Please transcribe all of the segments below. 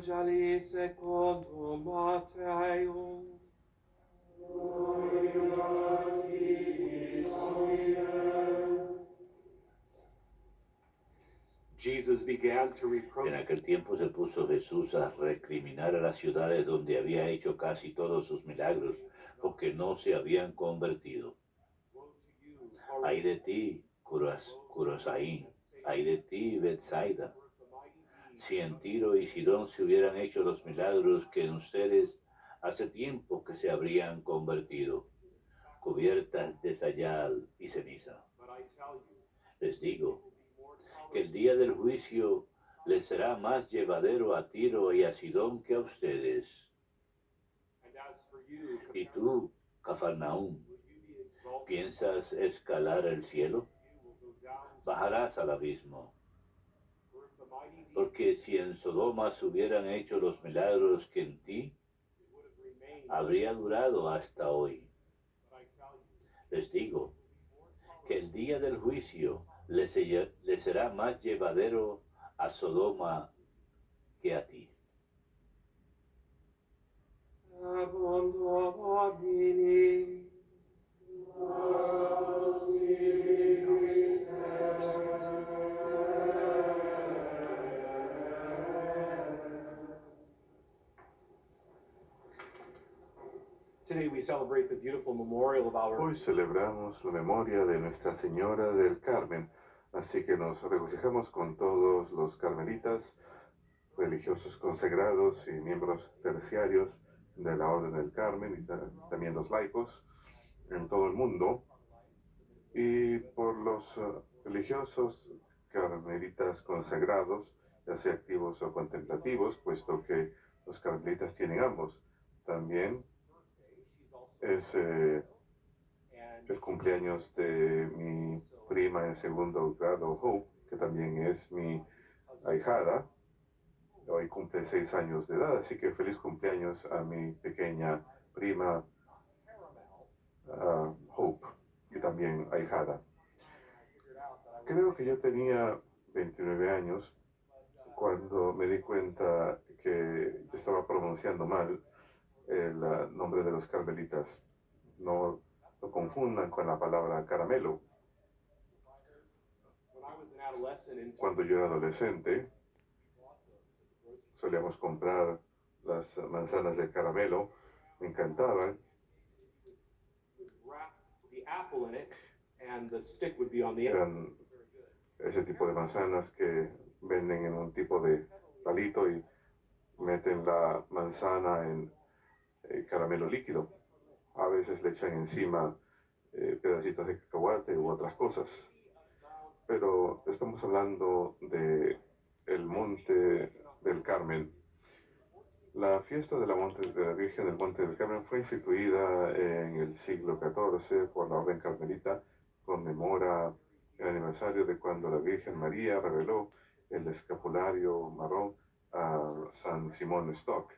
Evangelii secundum Mattheum. En aquel tiempo se puso Jesús a recriminar a las ciudades donde había hecho casi todos sus milagros, porque no se habían convertido. Ay de ti, Corosaín, ay de ti, Betsaida. Si en Tiro y Sidón se hubieran hecho los milagros que en ustedes, hace tiempo que se habrían convertido, cubiertas de sayal y ceniza. Les digo que el día del juicio les será más llevadero a Tiro y a Sidón que a ustedes. Y tú, Cafarnaúm, ¿piensas escalar el cielo? Bajarás al abismo. Porque si en Sodoma se hubieran hecho los milagros que en ti, habría durado hasta hoy. Les digo que el día del juicio les será más llevadero a Sodoma que a ti. Abundo Domini. Hoy celebramos la memoria de Nuestra Señora del Carmen, así que nos regocijamos con todos los carmelitas, religiosos consagrados y miembros terciarios de la Orden del Carmen y también los laicos en todo el mundo, y por los religiosos carmelitas consagrados, ya sea activos o contemplativos, puesto que los carmelitas tienen ambos. También es el cumpleaños de mi prima en segundo grado, Hope, que también es mi ahijada. Hoy cumple 6 años de edad, así que feliz cumpleaños a mi pequeña prima Hope, y también ahijada. Creo que yo tenía 29 años cuando me di cuenta que estaba pronunciando mal el nombre de los carmelitas. No lo confundan con la palabra caramelo. Cuando yo era adolescente, solíamos comprar las manzanas de caramelo, me encantaban. Eran ese tipo de manzanas que venden en un tipo de palito y meten la manzana en caramelo líquido. A veces le echan encima pedacitos de cacahuate u otras cosas. Pero estamos hablando de el Monte del Carmen. La fiesta de la Virgen del Monte del Carmen fue instituida en el siglo XIV por la Orden Carmelita. Conmemora el aniversario de cuando la Virgen María reveló el escapulario marrón a San Simón Stock.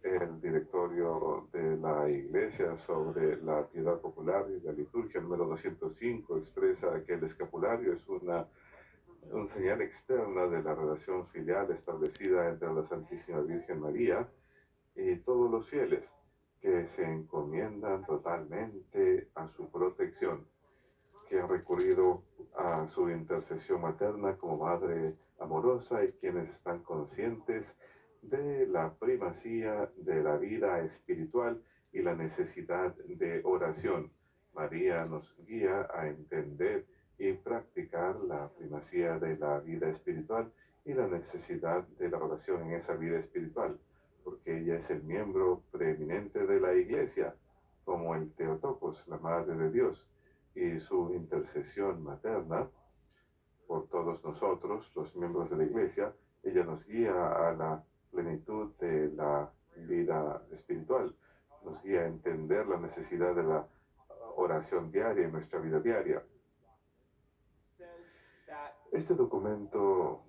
El directorio de la Iglesia sobre la piedad popular y la liturgia número 205 expresa que el escapulario es una señal externa de la relación filial establecida entre la Santísima Virgen María y todos los fieles que se encomiendan totalmente a su protección, que han recurrido a su intercesión materna como madre amorosa y quienes están conscientes de la primacía de la vida espiritual y la necesidad de oración. María nos guía a entender y practicar la primacía de la vida espiritual y la necesidad de la oración en esa vida espiritual, porque ella es el miembro preeminente de la Iglesia, como el Theotokos, la Madre de Dios, y su intercesión materna por todos nosotros, los miembros de la Iglesia. Ella nos guía a la plenitud de la vida espiritual, nos guía a entender la necesidad de la oración diaria en nuestra vida diaria. Este documento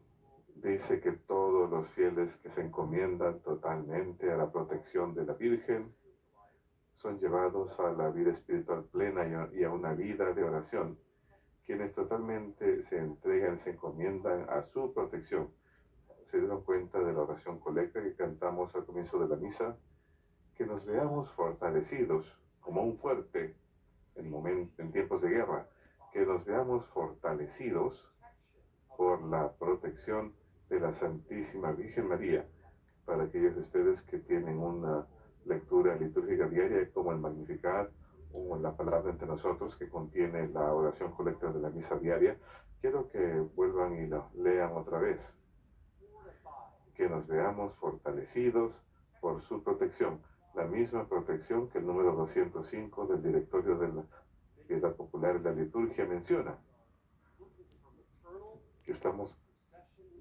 dice que todos los fieles que se encomiendan totalmente a la protección de la Virgen son llevados a la vida espiritual plena y a una vida de oración. Quienes totalmente se entregan, se encomiendan a su protección, se dieron cuenta de la oración colecta que cantamos al comienzo de la misa, que nos veamos fortalecidos como un fuerte en tiempos de guerra, que nos veamos fortalecidos por la protección de la Santísima Virgen María, para aquellos de ustedes que tienen una lectura litúrgica diaria como el Magnificat o la palabra entre nosotros que contiene la oración colecta de la misa diaria, quiero que vuelvan y lo lean otra vez. Que nos veamos fortalecidos por su protección, la misma protección que el número 205 del Directorio de la Piedad Popular y la Liturgia menciona, que estamos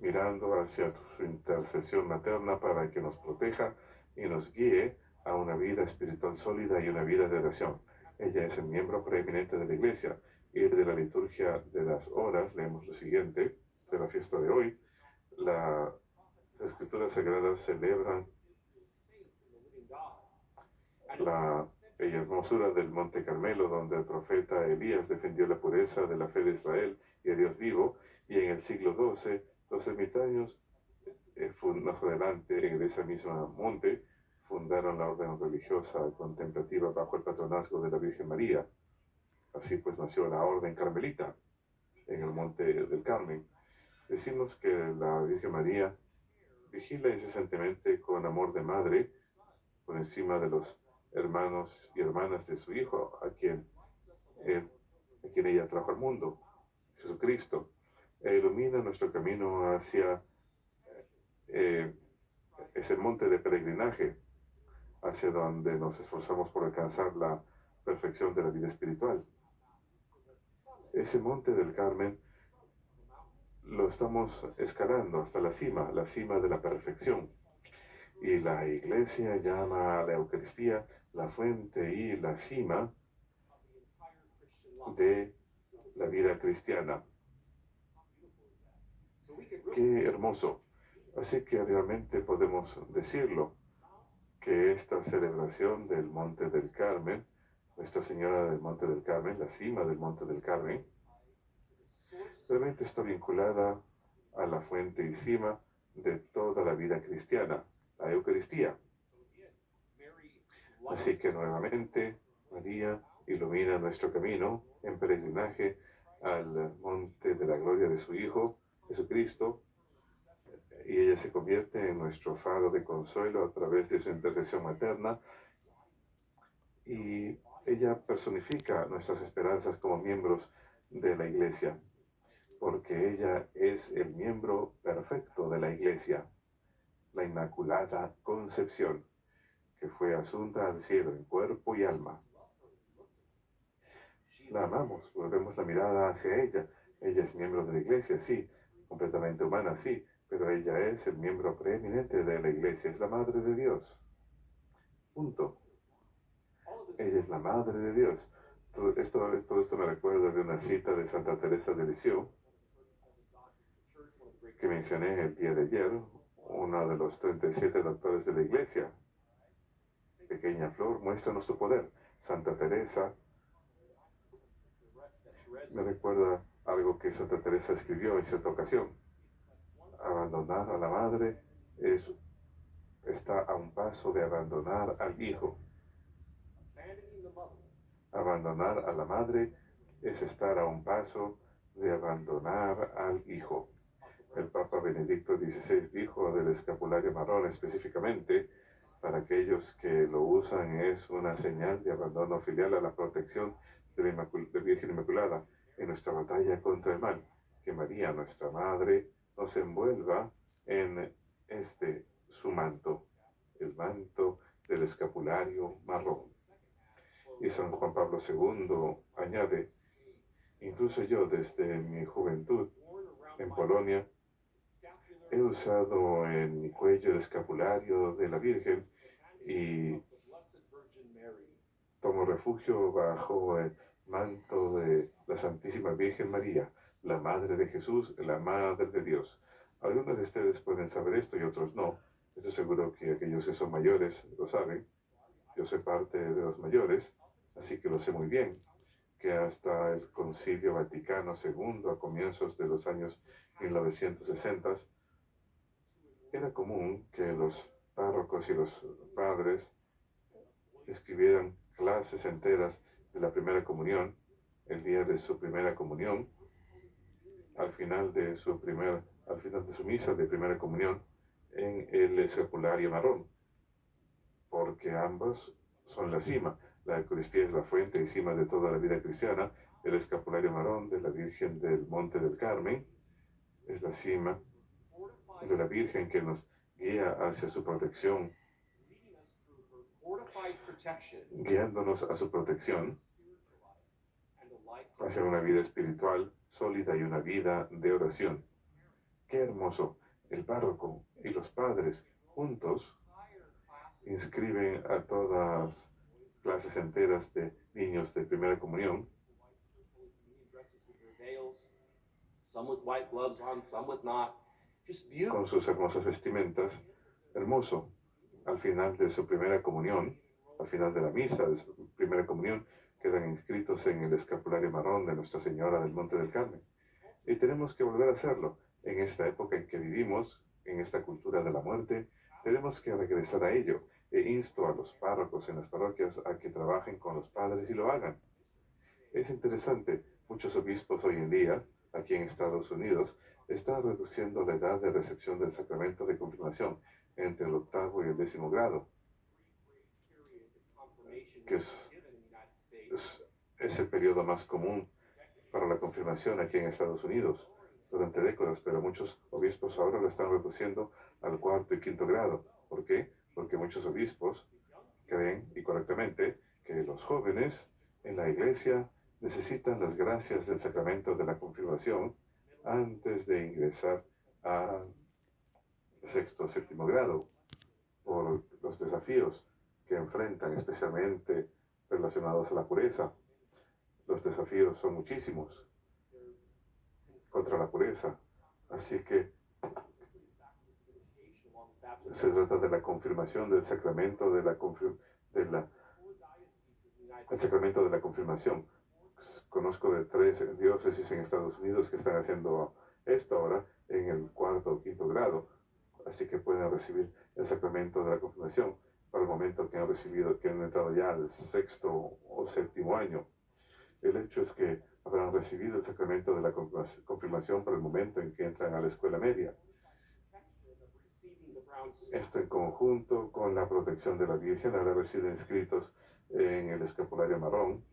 mirando hacia su intercesión materna para que nos proteja y nos guíe a una vida espiritual sólida y una vida de oración. Ella es el miembro preeminente de la Iglesia y de la liturgia de las horas leemos lo siguiente de la fiesta de hoy. Las escrituras sagradas celebran la hermosura del Monte Carmelo, donde el profeta Elías defendió la pureza de la fe de Israel y a Dios vivo, y en el siglo XII, los ermitaños, más adelante, en ese mismo monte, fundaron la orden religiosa contemplativa bajo el patronazgo de la Virgen María. Así pues nació la orden carmelita en el Monte del Carmen. Decimos que la Virgen María vigila incesantemente con amor de madre por encima de los hermanos y hermanas de su Hijo, a quien ella trajo al mundo, Jesucristo, e ilumina nuestro camino hacia ese monte de peregrinaje, hacia donde nos esforzamos por alcanzar la perfección de la vida espiritual. Ese monte del Carmen lo estamos escalando hasta la cima de la perfección. Y la Iglesia llama a la Eucaristía la fuente y la cima de la vida cristiana. Qué hermoso. Así que realmente podemos decirlo, que esta celebración del Monte del Carmen, Nuestra Señora del Monte del Carmen, la cima del Monte del Carmen, realmente está vinculada a la fuente y cima de toda la vida cristiana, la Eucaristía. Así que nuevamente María ilumina nuestro camino en peregrinaje al monte de la gloria de su Hijo, Jesucristo, y ella se convierte en nuestro faro de consuelo a través de su intercesión materna, y ella personifica nuestras esperanzas como miembros de la Iglesia, porque ella es el miembro perfecto de la Iglesia, la Inmaculada Concepción, que fue asunta al cielo en cuerpo y alma. La amamos, volvemos la mirada hacia ella. Ella es miembro de la Iglesia, sí, completamente humana, sí, pero ella es el miembro preeminente de la Iglesia, es la Madre de Dios. Punto. Ella es la Madre de Dios. Todo esto me recuerda de una cita de Santa Teresa de Lisieux, que mencioné el día de ayer, uno de los 37 doctores de la Iglesia. Pequeña flor, muéstranos tu poder. Santa Teresa me recuerda algo que Santa Teresa escribió en cierta ocasión. Abandonar a la madre está a un paso de abandonar al hijo. Abandonar a la madre es estar a un paso de abandonar al hijo. El Papa Benedicto XVI dijo del escapulario marrón específicamente, para aquellos que lo usan es una señal de abandono filial a la protección de la Virgen Inmaculada en nuestra batalla contra el mal. Que María, nuestra Madre, nos envuelva en su manto, el manto del escapulario marrón. Y San Juan Pablo II añade, incluso yo desde mi juventud en Polonia he usado en mi cuello el escapulario de la Virgen y tomo refugio bajo el manto de la Santísima Virgen María, la Madre de Jesús, la Madre de Dios. Algunos de ustedes pueden saber esto y otros no. Estoy seguro que aquellos que son mayores lo saben. Yo soy parte de los mayores, así que lo sé muy bien, que hasta el Concilio Vaticano II, a comienzos de los años 1960, Era común que los párrocos y los padres escribieran clases enteras de la primera comunión, el día de su primera comunión, al final de su misa de primera comunión, en el escapulario marrón, porque ambos son la cima. La Eucaristía es la fuente y cima de toda la vida cristiana. El escapulario marrón de la Virgen del Monte del Carmen es la cima de la Virgen que nos guía hacia su protección, guiándonos a su protección hacia una vida espiritual sólida y una vida de oración. Qué hermoso. El párroco y los padres juntos inscriben a todas clases enteras de niños de primera comunión con sus hermosas vestimentas. Hermoso. Al final de su primera comunión, al final de la misa de su primera comunión, quedan inscritos en el escapulario marrón de Nuestra Señora del Monte del Carmen. Y tenemos que volver a hacerlo. En esta época en que vivimos, en esta cultura de la muerte, tenemos que regresar a ello. E insto a los párrocos en las parroquias a que trabajen con los padres y lo hagan. Es interesante, muchos obispos hoy en día, aquí en Estados Unidos, están reduciendo la edad de recepción del sacramento de confirmación entre el 8º y el 10º grado, que es el periodo más común para la confirmación aquí en Estados Unidos durante décadas, pero muchos obispos ahora lo están reduciendo al 4º y 5º grado. ¿Por qué? Porque muchos obispos creen, y correctamente, que los jóvenes en la iglesia necesitan las gracias del sacramento de la confirmación antes de ingresar a 6º o 7º grado, por los desafíos que enfrentan, especialmente relacionados a la pureza. Los desafíos son muchísimos contra la pureza. Así que se trata de la confirmación del sacramento el sacramento de la confirmación. Conozco de 3 diócesis en Estados Unidos que están haciendo esto ahora en el 4º o 5º grado, así que pueden recibir el sacramento de la confirmación para el momento que han entrado ya al 6º o 7º año. El hecho es que habrán recibido el sacramento de la confirmación para el momento en que entran a la escuela media. Esto en conjunto con la protección de la Virgen al haber sido inscritos en el escapulario marrón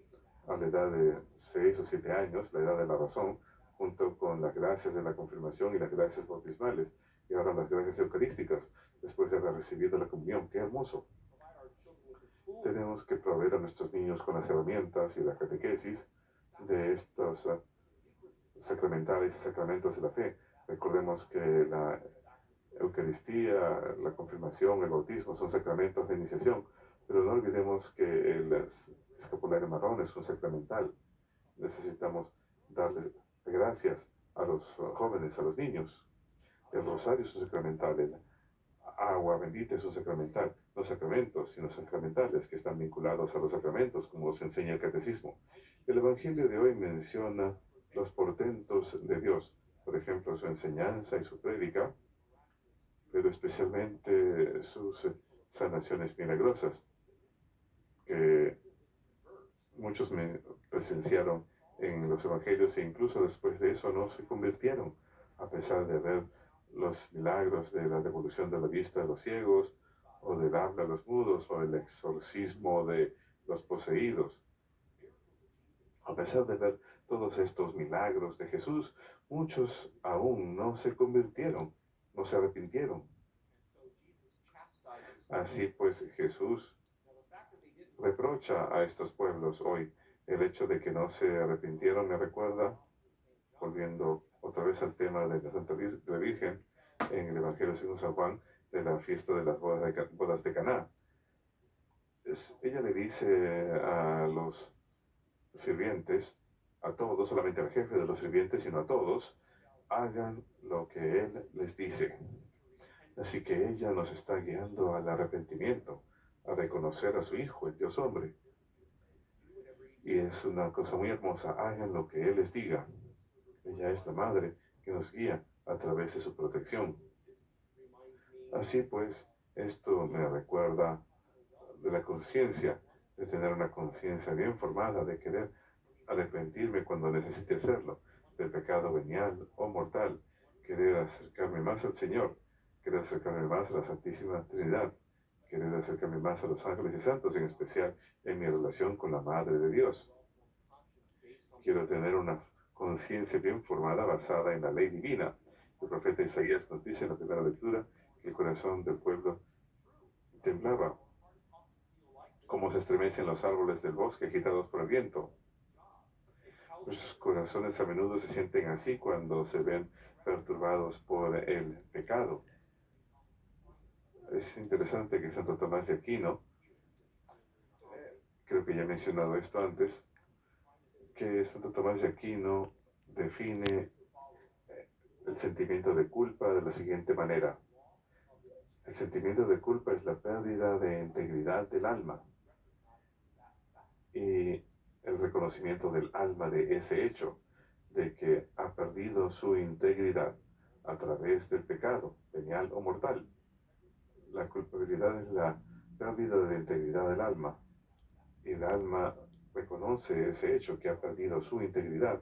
a la edad de 6 o 7 años, la edad de la razón, junto con las gracias de la confirmación y las gracias bautismales, y ahora las gracias eucarísticas, después de haber recibido la comunión. ¡Qué hermoso! Tenemos que proveer a nuestros niños con las herramientas y la catequesis de estos sacramentales y sacramentos de la fe. Recordemos que la Eucaristía, la confirmación, el bautismo son sacramentos de iniciación, pero no olvidemos que el escapulario marrón es un sacramental. Necesitamos darles gracias a los jóvenes, a los niños. El rosario es un sacramental, el agua bendita es un sacramental. Los sacramentos, sino sacramentales que están vinculados a los sacramentos, como nos enseña el catecismo. El Evangelio de hoy menciona los portentos de Dios, por ejemplo, su enseñanza y su prédica, pero especialmente sus sanaciones milagrosas, que muchos me presenciaron en los evangelios e incluso después de eso no se convirtieron, a pesar de ver los milagros de la devolución de la vista de los ciegos, o del habla a los mudos, o el exorcismo de los poseídos. A pesar de ver todos estos milagros de Jesús, muchos aún no se convirtieron, no se arrepintieron. Así pues, Jesús reprocha a estos pueblos hoy. El hecho de que no se arrepintieron me recuerda, volviendo otra vez al tema de la Santa Virgen, en el Evangelio según San Juan, de la fiesta de las bodas de Caná. Ella le dice a los sirvientes, a todos, no solamente al jefe de los sirvientes, sino a todos, hagan lo que Él les dice. Así que ella nos está guiando al arrepentimiento, a reconocer a su Hijo, el Dios hombre. Y es una cosa muy hermosa, hagan lo que Él les diga. Ella es la Madre que nos guía a través de su protección. Así pues, esto me recuerda de la conciencia, de tener una conciencia bien formada, de querer arrepentirme cuando necesite hacerlo, del pecado venial o mortal, querer acercarme más al Señor, querer acercarme más a la Santísima Trinidad, querer acercarme más a los ángeles y santos, en especial en mi relación con la Madre de Dios. Quiero tener una conciencia bien formada basada en la ley divina. El profeta Isaías nos dice en la primera lectura que el corazón del pueblo temblaba, como se estremecen los árboles del bosque agitados por el viento. Nuestros corazones a menudo se sienten así cuando se ven perturbados por el pecado. Es interesante que Santo Tomás de Aquino, creo que ya he mencionado esto antes, que Santo Tomás de Aquino define el sentimiento de culpa de la siguiente manera. El sentimiento de culpa es la pérdida de integridad del alma y el reconocimiento del alma de ese hecho, de que ha perdido su integridad a través del pecado, venial o mortal. La culpabilidad es la pérdida de integridad del alma y el alma reconoce ese hecho, que ha perdido su integridad.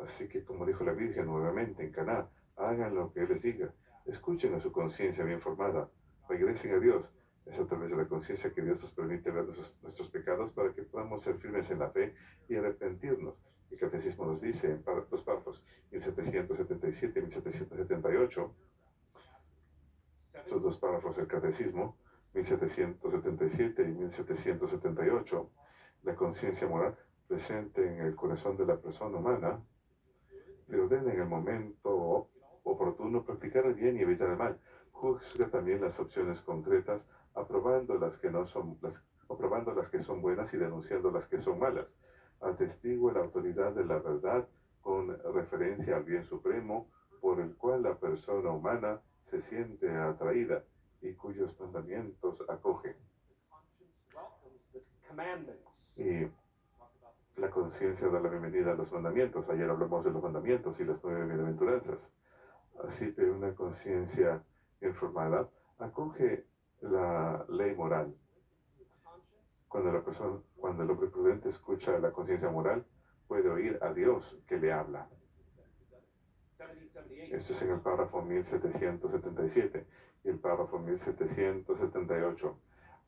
Así que, como dijo la Virgen nuevamente en Caná, hagan lo que Él les diga, escuchen a su conciencia bien formada, regresen a Dios. Es a través de la conciencia que Dios nos permite ver nuestros pecados para que podamos ser firmes en la fe y arrepentirnos. El Catecismo nos dice en los párrafos 1777 y 1778, estos dos párrafos del Catecismo, 1777 y 1778, la conciencia moral presente en el corazón de la persona humana le ordena en el momento oportuno practicar el bien y evitar el mal. Juzga también las opciones concretas, aprobando las que son buenas y denunciando las que son malas. Atestigua la autoridad de la verdad con referencia al bien supremo por el cual la persona humana se siente atraída y cuyos mandamientos acoge. Y la conciencia da la bienvenida a los mandamientos. Ayer hablamos de los mandamientos y las 9 bienaventuranzas. Así que una conciencia informada acoge la ley moral. Cuando el hombre prudente escucha la conciencia moral, puede oír a Dios que le habla. Esto es en el párrafo 1777 y el párrafo 1778.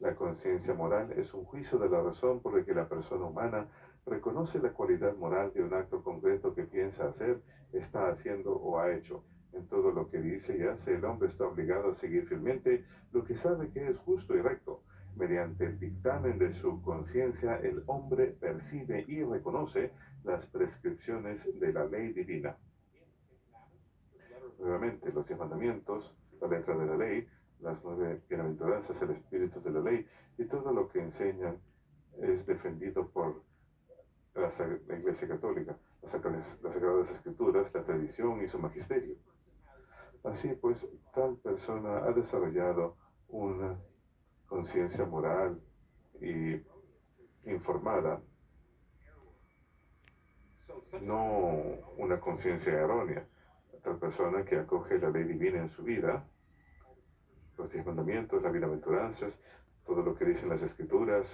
La conciencia moral es un juicio de la razón por el que la persona humana reconoce la cualidad moral de un acto concreto que piensa hacer, está haciendo o ha hecho. En todo lo que dice y hace, el hombre está obligado a seguir fielmente lo que sabe que es justo y recto. Mediante el dictamen de su conciencia, el hombre percibe y reconoce las prescripciones de la ley divina. Nuevamente, los 10 mandamientos, la letra de la ley, las 9 bienaventuranzas, el espíritu de la ley, y todo lo que enseñan es defendido por la Iglesia Católica, las Sagradas Escrituras, la tradición y su magisterio. Así pues, tal persona ha desarrollado una conciencia moral y informada, no una conciencia errónea. Tal persona que acoge la ley divina en su vida, los 10 mandamientos, las bienaventuranzas, todo lo que dicen las escrituras,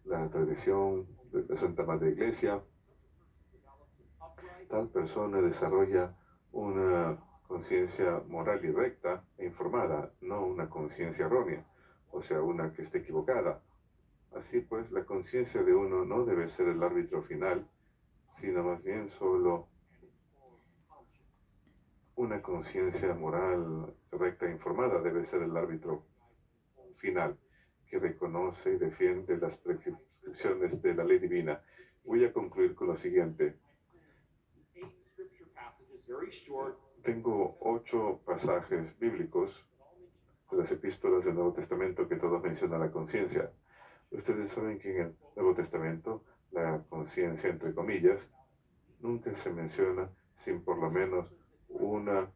la tradición de la Santa Madre Iglesia, tal persona desarrolla una conciencia moral y recta e informada, no una conciencia errónea, o sea, una que esté equivocada. Así pues, la conciencia de uno no debe ser el árbitro final, sino más bien solo una conciencia moral recta e informada debe ser el árbitro final, que reconoce y defiende las prescripciones de la ley divina. Voy a concluir con lo siguiente. Tengo 8 pasajes bíblicos de las epístolas del Nuevo Testamento que todos mencionan la conciencia. Ustedes saben que en el Nuevo Testamento la conciencia, entre comillas, nunca se menciona sin por lo menos una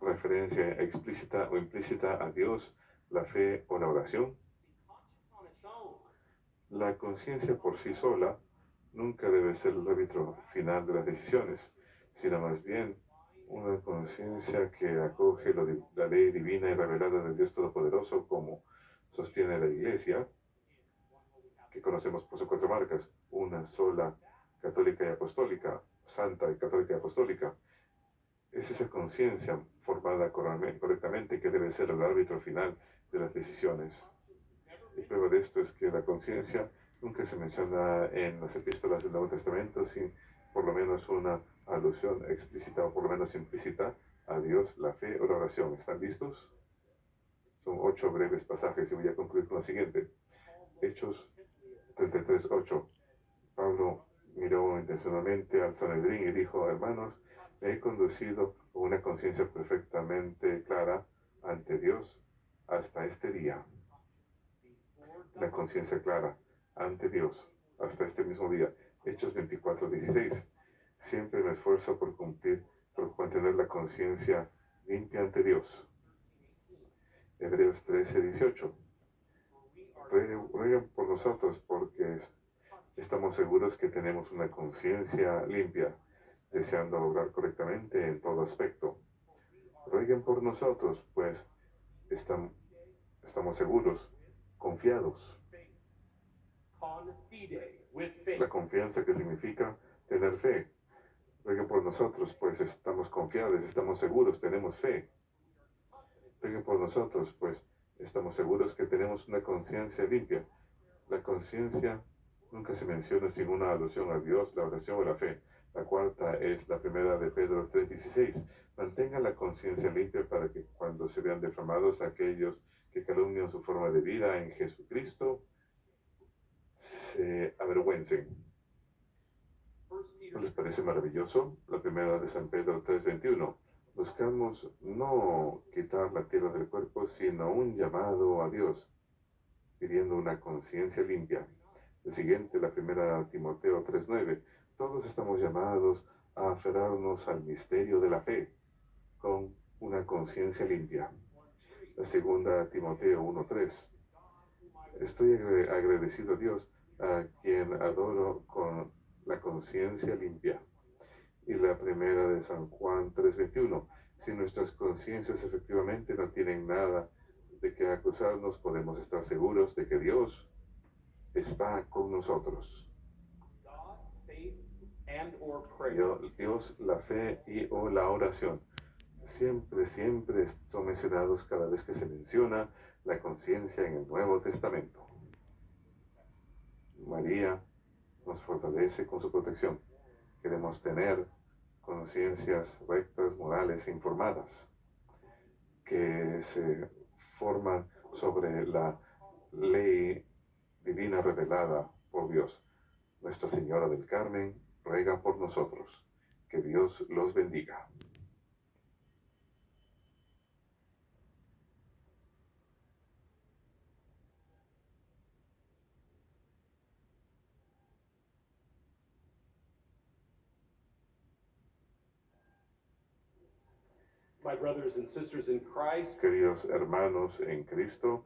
referencia explícita o implícita a Dios, la fe o la oración. La conciencia por sí sola nunca debe ser el árbitro final de las decisiones, sino más bien una conciencia que acoge la ley divina y revelada del Dios Todopoderoso, como sostiene la Iglesia, que conocemos por sus cuatro marcas: una sola, católica y apostólica, santa y católica y apostólica. Es esa conciencia formada correctamente que debe ser el árbitro final de las decisiones. Y prueba de esto es que la conciencia nunca se menciona en las epístolas del Nuevo Testamento sin por lo menos una alusión explícita o por lo menos implícita a Dios, la fe o la oración. ¿Están listos? Son 8 breves pasajes y voy a concluir con lo siguiente. Hechos 33:8. Pablo miró intencionalmente al Sanedrín y dijo: hermanos, me he conducido con una conciencia perfectamente clara ante Dios hasta este día. La conciencia clara ante Dios hasta este mismo día. Hechos 24:16. Siempre me esfuerzo por mantener la conciencia limpia ante Dios. Hebreos 13:18. Rueguen por nosotros porque estamos seguros que tenemos una conciencia limpia, deseando obrar correctamente en todo aspecto. Rueguen por nosotros, pues estamos seguros, confiados. La confianza, que significa tener fe. Rueguen por nosotros, pues estamos confiados, estamos seguros, tenemos fe. Rueguen por nosotros, pues estamos seguros que tenemos una conciencia limpia. La conciencia nunca se menciona sin una alusión a Dios, la oración o la fe. La cuarta es la primera de Pedro 3:16. Mantengan la conciencia limpia para que cuando se vean defamados aquellos que calumnian su forma de vida en Jesucristo, se avergüencen. ¿No les parece maravilloso? La primera de San Pedro 3:21. Buscamos no quitar la tierra del cuerpo, sino un llamado a Dios, pidiendo una conciencia limpia. El siguiente, la primera Timoteo 3:9. Todos estamos llamados a aferrarnos al misterio de la fe, con una conciencia limpia. La segunda Timoteo 1:3. Estoy agradecido a Dios, a quien adoro con la conciencia limpia. Y la primera de San Juan 3:21. Si nuestras conciencias efectivamente no tienen nada de qué acusarnos, podemos estar seguros de que Dios está con nosotros. Dios, la fe y o la oración. Siempre son mencionados cada vez que se menciona la conciencia en el Nuevo Testamento. María nos fortalece con su protección. Queremos tener conciencias rectas, morales e informadas, que se forman sobre la ley divina revelada por Dios. Nuestra Señora del Carmen ruega por nosotros. Que Dios los bendiga. My brothers and sisters in Christ, Queridos hermanos en Cristo,